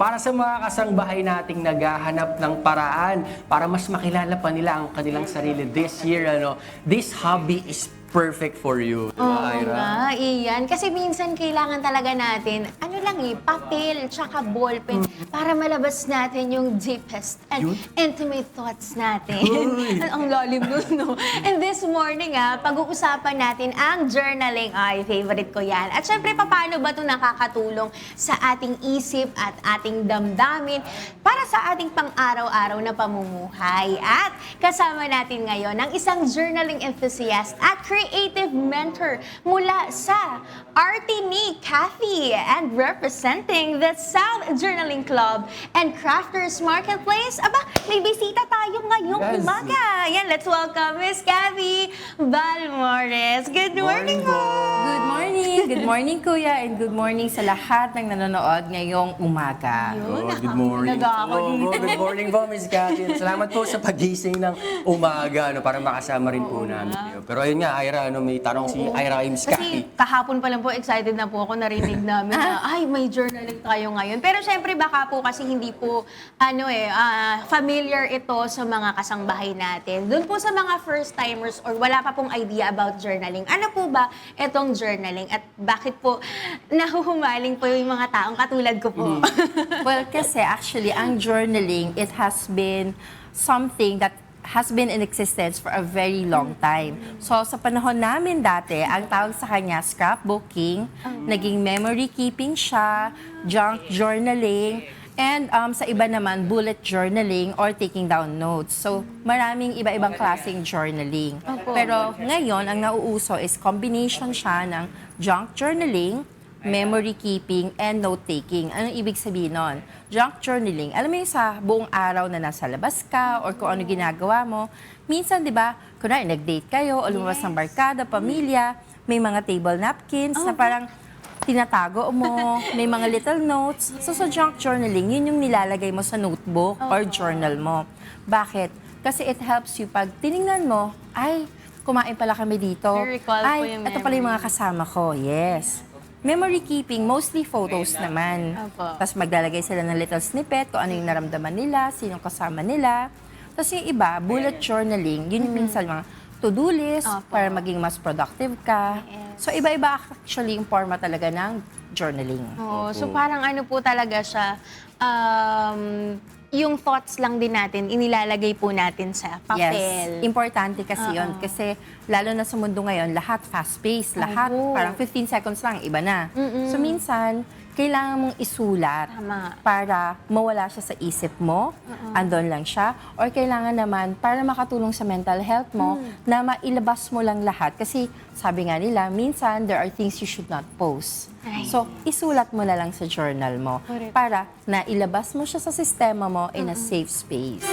para sa mga kasangbahay nating naghahanap ng paraan para mas makilala pa nila ang kanilang sarili this year, this hobby is perfect for you. Di Oo ba, Ira? nga, iyan. Kasi minsan kailangan talaga natin, papel tsaka ballpen para malabas natin yung deepest and Yun? intimate thoughts natin. Uy! Ang lalim nun, no? And this morning, pag-uusapan natin ang journaling. Ay, favorite ko yan. At syempre, paano ba ito nakakatulong sa ating isip at ating damdamin para sa ating pang-araw-araw na pamumuhay. At kasama natin ngayon ang isang journaling enthusiast at creative mentor mula sa Artini Cathy and representing the South Journaling Club and Crafters Marketplace. Aba, may bisita tayo ngayong Yes. umaga. Yan, let's welcome Miss Cathy Balmores. Good morning, Morning, po. Good morning! Good morning, Kuya, and good morning sa lahat ng nanonood ngayong umaga. Oh, good morning. Nag-ako Oh, good morning po, Miss Cathy. Salamat po sa pagising ng umaga para makasama rin po namin kayo. Pero ayun nga, Ira, may tanong si Ira kay Miss Cathy. Kasi kahapon pa lang po, excited na po ako, narinig namin na, ay, may journaling tayo ngayon. Pero syempre, baka po kasi hindi po, familiar ito sa mga kasangbahay natin. Doon po sa mga first-timers or wala pa pong idea about journaling, ano po ba itong journaling at bakit po nahuhumaling po yung mga taong katulad ko po? Well, kasi actually, ang journaling, it has been something that has been in existence for a very long time. So, sa panahon namin dati, ang tawag sa kanya scrapbooking, naging memory keeping siya, junk journaling, and sa iba naman, bullet journaling or taking down notes. So, maraming iba-ibang klaseng journaling. Pero ngayon, ang nauuso is combination siya ng junk journaling, memory keeping, and note-taking. Anong ibig sabihin nun? Junk journaling, alam mo yung sa buong araw na nasa labas ka or kung ano ginagawa mo. Minsan, di ba, kunwari nag-date kayo o lumabas ng barkada, pamilya, may mga table napkins na parang tinatago mo, may mga little notes. So sa junk journaling, yun yung nilalagay mo sa notebook or journal mo. Bakit? Kasi it helps you pag tiningnan mo, ay, kumain pala kami dito. I-recall po Ay, yung ito pala yung memory. mga kasama ko. Yes. Memory keeping, mostly photos naman. Opo. Tapos maglalagay sila ng little snippet kung ano yung naramdaman nila, sinong kasama nila. Tapos yung iba, bullet journaling, yun yung minsan mga to-do list Opo. para maging mas productive ka. So iba-iba actually yung forma talaga ng journaling. Oh, so parang ano po talaga siya, yung thoughts lang din natin, inilalagay po natin sa papel. Yes, importante kasi yun. Kasi lalo na sa mundo ngayon, lahat fast-paced, lahat Oo. parang 15 seconds lang, iba na. So minsan, kailangan mong isulat Tama. para mawala siya sa isip mo, andon lang siya, or kailangan naman para makatulong sa mental health mo na mailabas mo lang lahat. Kasi sabi nga nila, minsan there are things you should not post. Ay. So, isulat mo na lang sa journal mo Correct. para nailabas mo siya sa sistema mo in a safe space.